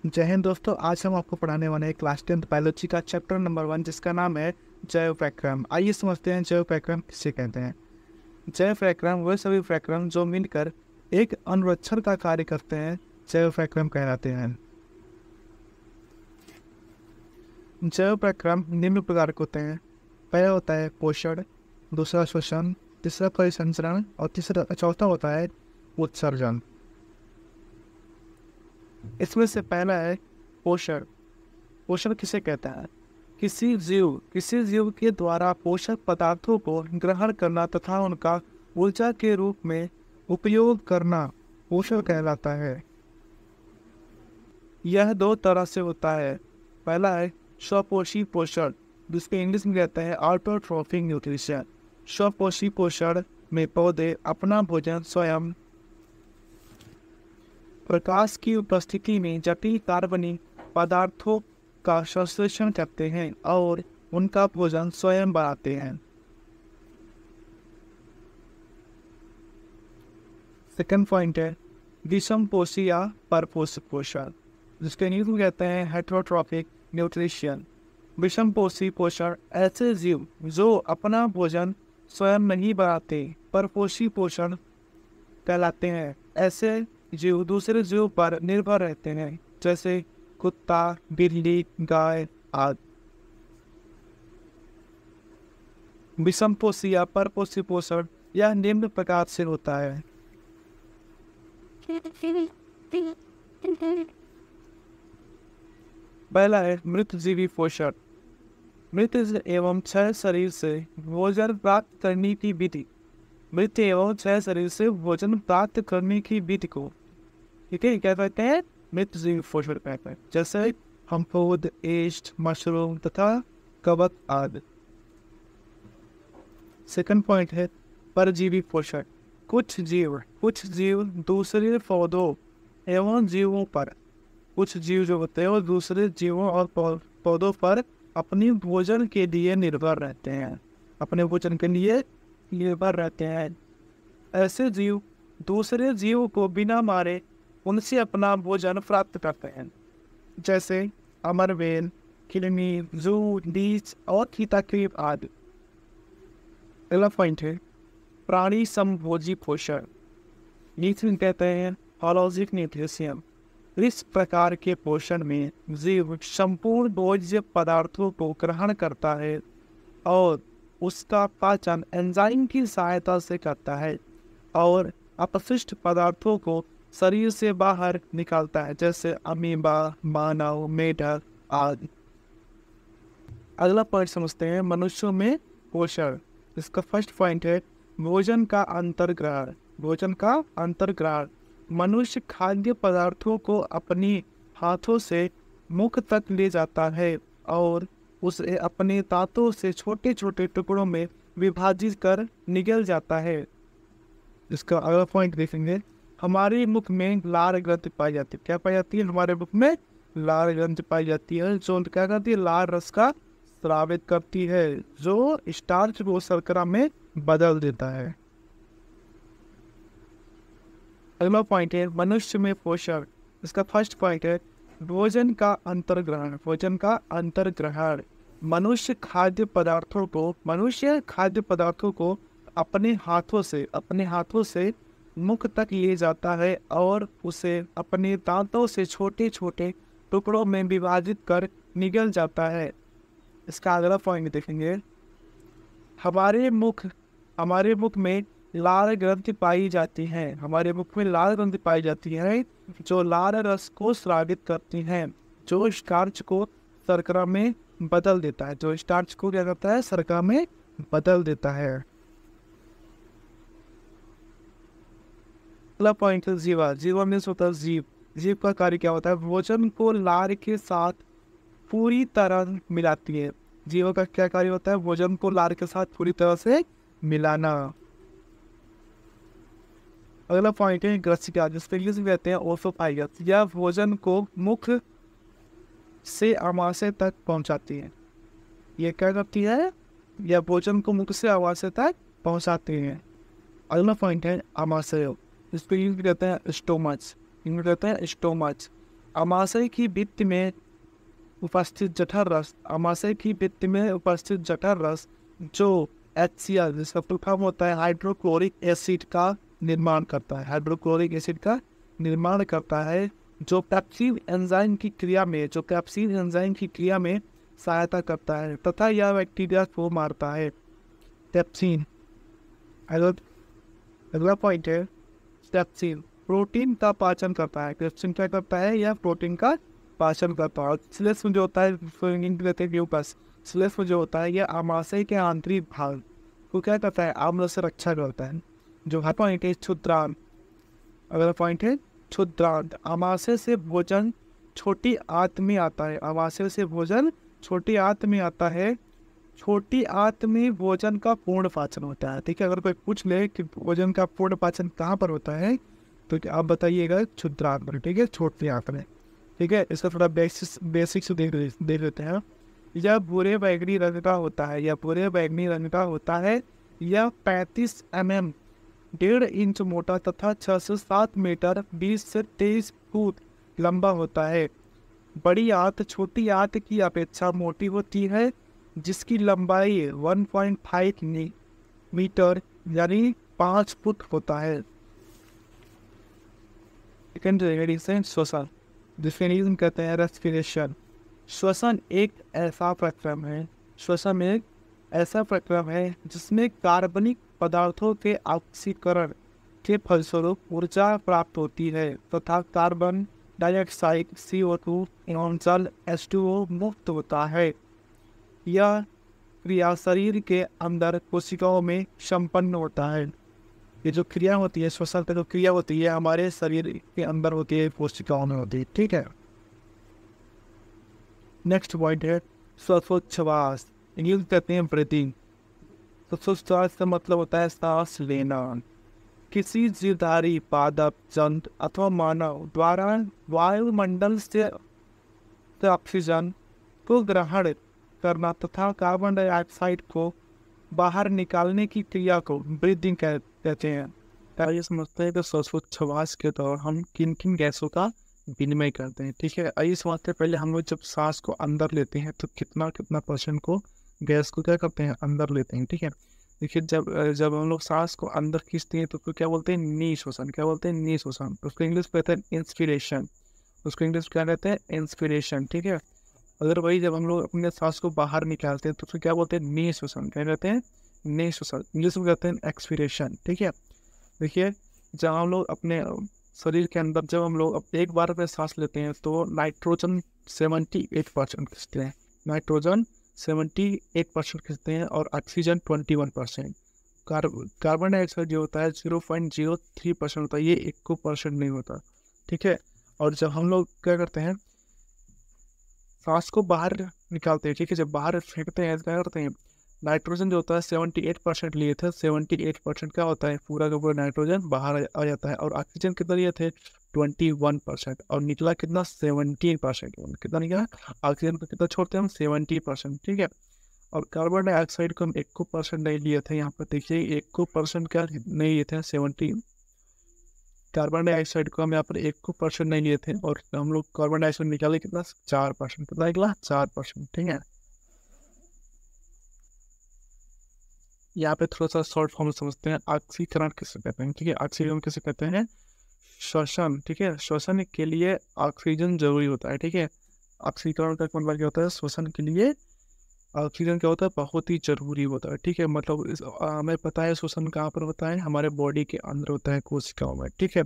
जय हिंद दोस्तों। आज हम आपको पढ़ाने वाले हैं क्लास 10th बायोलॉजी का चैप्टर नंबर 1 जिसका नाम है जैव प्रक्रम। आइए समझते हैं जैव प्रक्रम किसे कहते हैं। जैव प्रक्रम वे सभी प्रक्रम जो मिलकर एक अनुरक्षण का कार्य करते हैं जैव प्रक्रम कहलाते हैं। जैव प्रक्रम निम्न प्रकार के होते हैं। पहला होता है पोषण, दूसरा श्वसन, तीसरा परिसंचरण और चौथा होता है उत्सर्जन। इसमें से पहला है पोषण। पोषण किसे कहता है? किसी जीव के द्वारा पोषक पदार्थों को ग्रहण करना तथा उनका ऊर्जा के रूप में उपयोग करना पोषण कहलाता है। यह दो तरह से होता है। पहला है स्वपोषी पोषण, जिसके इंग्लिश में कहते हैं ऑटोट्रोफिक न्यूट्रिशन। स्वपोषी पोषण में पौधे अपना भोजन स्वयं प्रकाश की उपस्थिति में जटिल कार्बनिक पदार्थों का संश्लेषण करते हैं और उनका भोजन स्वयं बनाते हैं। सेकंड पॉइंट है विषमपोषी या परपोषी पोषण, जिसके इंग्लिश में कहते हैं हेटेरोट्रॉफिक न्यूट्रिशन। विषमपोषी पोषण ऐसे जीव जो अपना भोजन स्वयं नहीं बनाते परपोषी पोषण कहलाते हैं। ऐसे जीव दूसरे जीव पर निर्भर रहते हैं, जैसे कुत्ता, बिल्ली, गाय आदि। विषमपोषी या परपोषी पोषण यह निम्न प्रकार से होता है। पहला है मृतजीवी पोषण। मृत एवं क्षय शरीर से भोजन प्राप्त करने की विधि। मृत एवं क्षय शरीर से भोजन प्राप्त करने की विधि को ठीक है क्या कहते हैं? मृतजीवी पोषण कहते हैं, जैसे फफूंद, यीस्ट, मशरूम तथा कवक आदि। सेकंड पॉइंट है परजीवी पोषण। कुछ जीव दूसरे पौधों एवं जीवों पर, कुछ जीव जो होते हैं वो दूसरे जीवों और पौधों पर अपनी भोजन के लिए निर्भर रहते हैं, अपने भोजन के लिए निर्भर रहते हैं। ऐसे जीव दूसरे जीव को बिना मारे उनसे अपना भोजन प्राप्त करते हैं, जैसे अमरबेल, किलमी, जूट, लीच और कीटाकृत आदि। अगला पॉइंट है प्राणी समभोजी पोषण। नीचे कहते हैं होलोजिक न्यूट्रिशन। इस प्रकार के पोषण में जीव संपूर्ण भोज्य पदार्थों को ग्रहण करता है और उसका पाचन एंजाइम की सहायता से करता है और अपशिष्ट पदार्थों को शरीर से बाहर निकालता है, जैसे अमीबा, मानव, मेढक आदि। अगला पॉइंट समझते हैं मनुष्यों में पोषण। इसका फर्स्ट पॉइंट है भोजन का अंतर्ग्रहण। भोजन का अंतर्ग्रहण मनुष्य खाद्य पदार्थों को अपनी हाथों से मुख तक ले जाता है और उसे अपने दांतों से छोटे छोटे टुकड़ों में विभाजित कर निगल जाता है। इसका अगला पॉइंट देखेंगे हमारे मुख में लार ग्रंथि पाई जाती है। क्या पाई जाती है? हमारे मुख में लार ग्रंथि पाई जाती है, जो क्या करती है? लार रस का स्रावित करती है, जो स्टार्च को शर्करा में बदल देता है। अगला पॉइंट है मनुष्य में पोषण। इसका फर्स्ट पॉइंट है भोजन का अंतर्ग्रहण। भोजन का अंतर्ग्रहण मनुष्य खाद्य पदार्थों को अपने हाथों से मुख तक ले जाता है और उसे अपने दांतों से छोटे छोटे टुकड़ों में विभाजित कर निगल जाता है। इसका अगला पॉइंट देखेंगे हमारे मुख में लार ग्रंथि पाई जाती है। हमारे मुख में लार ग्रंथि पाई जाती है जो लार रस को स्रावित करती हैं, जो स्टार्च को शर्करा में बदल देता है। जो स्टार्च को क्या करता है? शर्करा में बदल देता है। अगला पॉइंट है जीवा में होता है जीव का कार्य क्या होता है? भोजन को लार के साथ पूरी तरह मिलाती है। जीव का क्या कार्य होता है? भोजन को लार के साथ पूरी तरह से मिलाना। अगला पॉइंट है ग्रसिका, जिसको इंग्लिश में कहते हैं ओसोफाइगस। यह भोजन को मुख से आमाशय तक पहुंचाती है। ये क्या करती है? यह भोजन को मुख से आमाशय तक पहुंचाती है। अगला पॉइंट है आमाशय, इसको इंग्लिश में कहते हैं स्टोमच। आमाशय की भित्ति में उपस्थित जठर रस, आमाशय की भित्ति में उपस्थित जठर रस जो HCl जिसका फुल फॉर्म होता है हाइड्रोक्लोरिक एसिड का निर्माण करता है, हाइड्रोक्लोरिक एसिड का निर्माण करता है, जो पेप्सिन एंजाइम की क्रिया में, जो पेप्सिन एंजाइम की क्रिया में सहायता करता है तथा यह बैक्टीरिया को मारता है। पेप्सिन, अगला पॉइंट है पेप्सिन प्रोटीन का पाचन करता है। पेप्सिन क्या करता है? यह प्रोटीन का पाचन करता है। स्लेस में जो होता है स्लेस में जो होता है यह आमाशय के आंतरिक भाग को क्या करता है? आम्ल से रक्षा करता है। जो हर पॉइंट है क्षुद्रांत, अगला पॉइंट है क्षुद्रांत। आमाशय से भोजन छोटी आंत में आता है, आमाशय से भोजन छोटी आंत में आता है। छोटी आंत में भोजन का पूर्ण पाचन होता है। ठीक है, अगर कोई पूछ ले कि भोजन का पूर्ण पाचन कहाँ पर होता है तो आप बताइएगा क्षुद्रांत पर। ठीक है, छोटी आंत में। ठीक है, इसका थोड़ा बेसिक्स देख लेते हैं। यह भूरे बैगनी रंग का होता है, यह भूरे बैगनी रंग का होता है। यह 35 mm 1.5 इंच मोटा तथा 6 से 7 मीटर 20 से 23 फुट लंबा होता है। बड़ी आंत छोटी आंत की अपेक्षा मोटी होती है, जिसकी लंबाई 1.5 मीटर यानी 5 फुट होता है। श्वसन, जिसे कहते हैं रेस्पिरेशन। श्वसन एक ऐसा प्रक्रम है, श्वसन एक ऐसा प्रक्रम है जिसमें कार्बनिक पदार्थों के ऑक्सीकरण के फलस्वरूप ऊर्जा प्राप्त होती है तथा कार्बन डाइऑक्साइड CO2 एवं जल H2O मुक्त होता है। यह क्रिया शरीर के अंदर कोशिकाओं में संपन्न होता है। ये जो क्रिया होती है, श्वसन की जो क्रिया होती है हमारे शरीर के अंदर होती है, कोशिकाओं में होती है। ठीक है, नेक्स्ट पॉइंट है श्वासोच्छ्वास, इंग्लिश कहते हैं ब्रीथिंग। श्वासोच्छ्वास का मतलब होता है सांस लेना। किसी जीवधारी, पादप, जंतु अथवा मानव द्वारा वायुमंडल से ऑक्सीजन को ग्रहण करना तथा कार्बन डाइऑक्साइड को बाहर निकालने की क्रिया को ब्रीदिंग कहते हैं। ये समझते हैं कि श्वासोच्छ्वास के दौरान हम किन किन गैसों का विनिमय करते हैं। ठीक है, इस बात से पहले हम लोग जब सांस को अंदर लेते हैं तो कितना % को गैस को क्या करते हैं? अंदर लेते हैं। ठीक है, देखिए जब हम लोग सांस को अंदर खींचते हैं तो उसको क्या बोलते हैं? निःश्वासन। क्या बोलते हैं? निःश्वासन। उसको इंग्लिश कहते हैं इंस्पिरेशन, उसको इंग्लिश क्या कहते हैं? इंस्पिरेशन। ठीक है, अगर वही जब हम लोग अपने सांस को बाहर निकालते हैं तो उसको क्या बोलते हैं? निःश्वासन। क्या कहते हैं? निःश्वासन। इंग्लिश में कहते हैं एक्सपीरेशन। ठीक है, देखिए जब हम लोग अपने शरीर के अंदर जब हम लोग एक बार में सांस लेते हैं तो नाइट्रोजन 78% खींचते हैं, नाइट्रोजन 78% खींचते हैं और ऑक्सीजन 21%। कार्बन डाइऑक्साइड जो होता है 0.03% होता है, ये 1% नहीं होता। ठीक है, और जब हम लोग क्या करते हैं सांस को बाहर निकालते हैं, ठीक है, जब बाहर फेंकते हैं क्या करते हैं? नाइट्रोजन जो होता है 78% लिए थे, 78% क्या होता है? पूरा का पूरा नाइट्रोजन बाहर आ जाता है। और ऑक्सीजन कितना लिए थे? 21%। और निकला कितना? 17%। कितना निकला? ऑक्सीजन को कितना छोड़ते हैं हम? 70%। ठीक है, और कार्बन डाइऑक्साइड को हम 1% नहीं लिए थे। यहाँ पर देखिए 1% क्या नहीं लिए थे? 70 कार्बन डाइऑक्साइड को हम यहाँ पर 1% नहीं लिए थे और हम लोग कार्बन डाइऑक्साइड निकाले कितना? 4%। कितना निकला? 4%। ठीक है, यहाँ पे थोड़ा सा शॉर्ट फॉर्म समझते हैं। ऑक्सीकरण किसे कहते हैं? ठीक है, ऑक्सीकरण किसे कहते हैं? श्वसन। ठीक है, श्वसन के लिए ऑक्सीजन जरूरी होता है। ठीक है, ऑक्सीकरण का मतलब क्या होता है? श्वसन के लिए ऑक्सीजन क्या होता है? बहुत ही जरूरी होता है। ठीक है, मतलब हमें पता है श्वसन कहाँ पर होता है? हमारे बॉडी के अंदर होता है, कोशिकाओं में। ठीक है,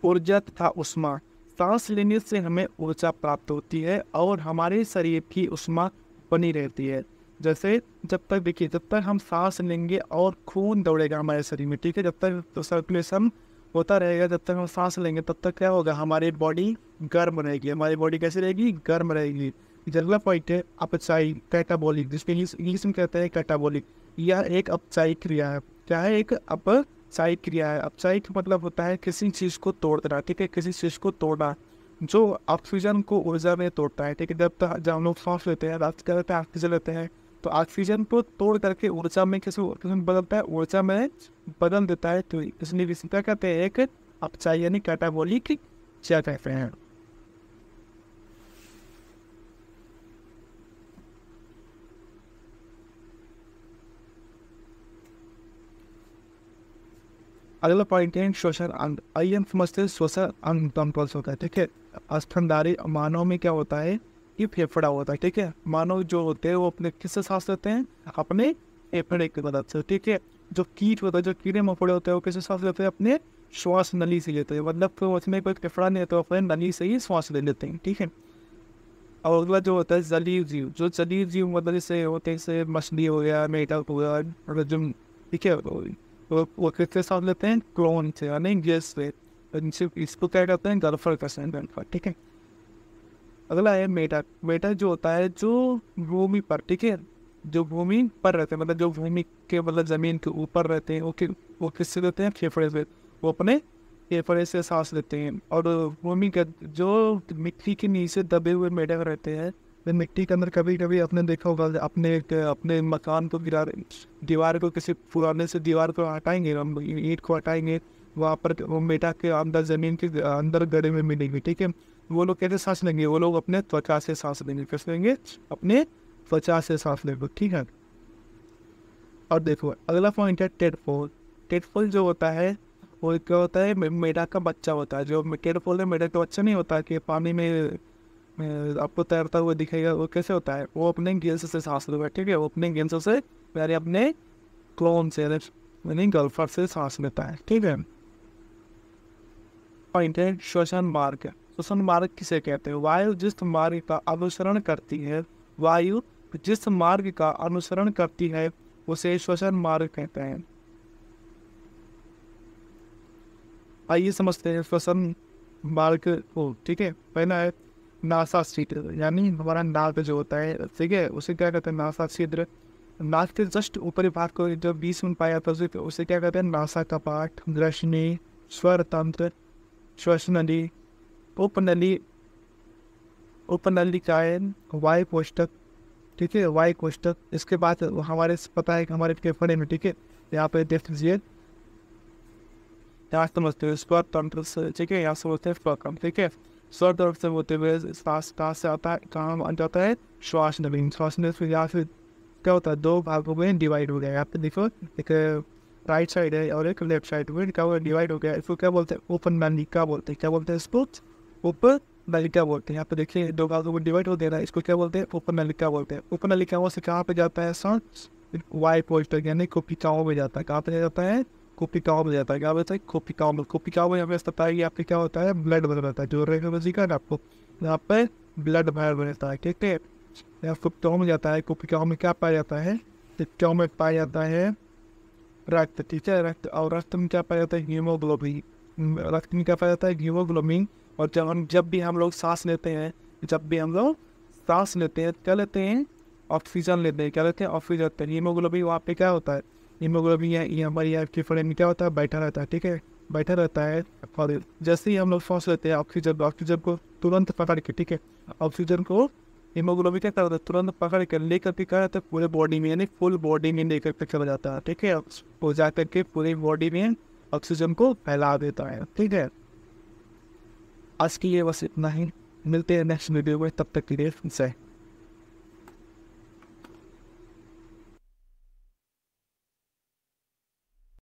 ऊर्जा तथा उष्मा, सांस लेने से हमें ऊर्जा प्राप्त होती है और हमारे शरीर की उष्मा बनी रहती है। जैसे जब तक देखिए जब तक हम सांस लेंगे और खून दौड़ेगा हमारे शरीर में। ठीक है, जब तक तो सर्कुलेशन होता रहेगा, जब तक हम सांस लेंगे तब तक क्या होगा? हमारी बॉडी गर्म रहेगी। हमारी बॉडी कैसी रहेगी? गर्म रहेगी। अगला पॉइंट है अपचाई, कैटाबॉलिक, जिसको इंग्लिश में कहते हैं कैटाबॉलिक। यह एक अपचाई क्रिया है। क्या है? एक अपचाई क्रिया है। अपचाई का मतलब होता है किसी चीज़ को तोड़ देना। ठीक है, किसी चीज़ को तोड़ना जो ऑक्सीजन को ऊर्जा में तोड़ता है। ठीक है, जब हम लोग सांस लेते हैं, ऑक्सीजन लेते हैं तो ऑक्सीजन को तोड़ करके ऊर्जा में किसी बदलता है, ऊर्जा में बदल देता है। तो इसलिए क्या कहते हैं? एक अपचाई यानी कैटाबॉलिक क्या कहते हैं। अगला पॉइंट है श्वसन अंग। आइए हम समझते हैं श्वसन अंग कंपल्स होता है, ठीक है। स्तनधारी मानव में क्या होता है कि फेफड़ा होता है, ठीक है। मानव जो होते हैं वो अपने किससे सांस लेते हैं, अपने फेफड़े की मदद से, ठीक है। जो कीट होता है, जो कीड़े मकोड़े होते हैं वो किससे सांस लेते हैं, अपने श्वास नली से लेते हैं, मतलब तो उसमें कोई फेफड़ा नहीं होता, अपने नली से ही श्वास ले लेते हैं, ठीक है। और अगला जो होता है जलीय जीव। जो जलीय जीव मतलब जैसे होते हैं, जैसे मछली हो गया, मेढक हो गया, ठीक है। वो किससे सांस लेते हैं, क्लोन से, यानी गैस से। इसको क्या कहते हैं, गल्फर का सेंटर, ठीक है। अगला है मेढक। मेढक जो होता है जो भूमि पर, ठीक है, जो भूमि पर रहते हैं, मतलब जो भूमि के मतलब जमीन के ऊपर रहते हैं, वो किससे लेते हैं, फेफड़े से। वो अपने फेफड़े से सांस लेते हैं। और भूमि का जो मिट्टी के नीचे दबे हुए मेढक रहते हैं, वे मिट्टी के अंदर कभी कभी आपने देखा होगा, अपने मकान को गिरा, दीवार को किसी पुराने से दीवार को हटाएंगे, हम ईंट को हटाएंगे, वहाँ पर वो मेढक के अंदर जमीन के अंदर गड़े में मिलेंगे, ठीक है। वो लोग कैसे सांस लेंगे, वो लोग अपने त्वचा से सांस लेंगे, कैसे लेंगे, अपने त्वचा से सांस लेंगे, ठीक है। और देखो अगला पॉइंट है टेडपोल। टेडपोल जो होता है वो क्या होता है, मेढक का बच्चा होता है। जो टेडपोल है मेढक का बच्चा नहीं होता कि पानी में आपको तैरता हुआ दिखेगा, वो कैसे होता है, वो अपने गिल्स से सांस लेता है, ठीक है। वो अपने गिल्स से यानी अपने क्लोन से यानी गल्फर से सांस लेता है, ठीक है। पॉइंट है श्वसन मार्ग। श्वसन मार्ग किसे कहते हैं, वायु जिस मार्ग का अनुसरण करती है, वायु जिस मार्ग का अनुसरण करती है उसे श्वसन मार्ग कहते हैं। आइए समझते हैं श्वसन मार्ग को, ठीक है। पहला है नासा छिद्र, यानी हमारा नाक जो होता है, ठीक है, उसे क्या कहते हैं, नासा छिद्र। नाक के जस्ट ऊपरी भाग को जो बीच में पाया जाता है उसे क्या कहते हैं, नासा कपाट, ग्रसनी, स्वर तंत्र, श्वसनली, उपनली, उपनलिकाएं, वायु कोष्ठक, ठीक है, वायु कोष्ठक। इसके बाद हमारे पता है कि हमारे फेफड़े में, ठीक है, यहाँ पे देख लीजिए, यहाँ समझते हैं स्वर तंत्र से, ठीक है, यहाँ समझते हैं स्वकम, ठीक है। स्वर तंत्र से होते हुए सांस कहाँ से आता है, कहाँ आ जाता है, श्वास नली। श्वास नली फिर यहाँ से क्या होता है, दो भागों में डिवाइड हो गया। यहाँ पे देखो एक राइट साइड है और एक लेफ्ट साइड में, क्या हुआ, डिवाइड हो गया। इसको क्या बोलते हैं, उपनलिका बोलते हैं। क्या बोलते हैं इसको, उपनलिका बोलते हैं। यहाँ पे देखिए दो भागों में डिवाइड हो दे रहा है, इसको क्या बोलते हैं, उपनलिका बोलते हैं। उपनलिकाओं से कहाँ पे जाता है सांस, वायु कोष्ठक यानी कोशिकाओं में जाता है। कहाँ पे जाता है, कोशिकाओं में जाता है। क्या बोलता है, कोशिकाओं में। कोशिकाओं में हमें पता है कि आपके क्या होता है, ब्लड बन रहता है, जो रेखा का ना आपको यहाँ पे ब्लड बाहर रहता है, ठीक है। यहाँ कोशिकाओं में जाता है। कोशिकाओं में क्या पाया जाता है, कोशिकाओं में पाया जाता है रक्त, ठीक है, रक्त। और रक्त में क्या पाया जाता है, हीमोग्लोबिन। रक्त में क्या पाया जाता है, हीमोग्लोबिन। और जब भी हम लोग सांस लेते हैं, क्या लेते हैं, ऑक्सीजन लेते हैं। क्या लेते हैं, ऑक्सीजन लेते हैं। हीमोग्लोबिन वहाँ पे क्या होता है, हीमोग्लोबिन ये हमारी फेफड़े में क्या होता है, बैठा रहता है, ठीक है, बैठा रहता है। और जैसे ही हम लोग सांस लेते हैं ऑक्सीजन को तुरंत पकड़ के, ठीक है, ऑक्सीजन को हीमोग्लोबिन क्या करता है, तुरंत पकड़ कर लेकर के क्या रहता है, पूरे बॉडी में यानी फुल बॉडी में लेकर के चला जाता है, ठीक है। वो जा करके पूरी बॉडी में ऑक्सीजन को फैला देता है, ठीक है। आज की ये बस इतना ही, मिलते हैं नेक्स्ट वीडियो में, तब तक के लिए।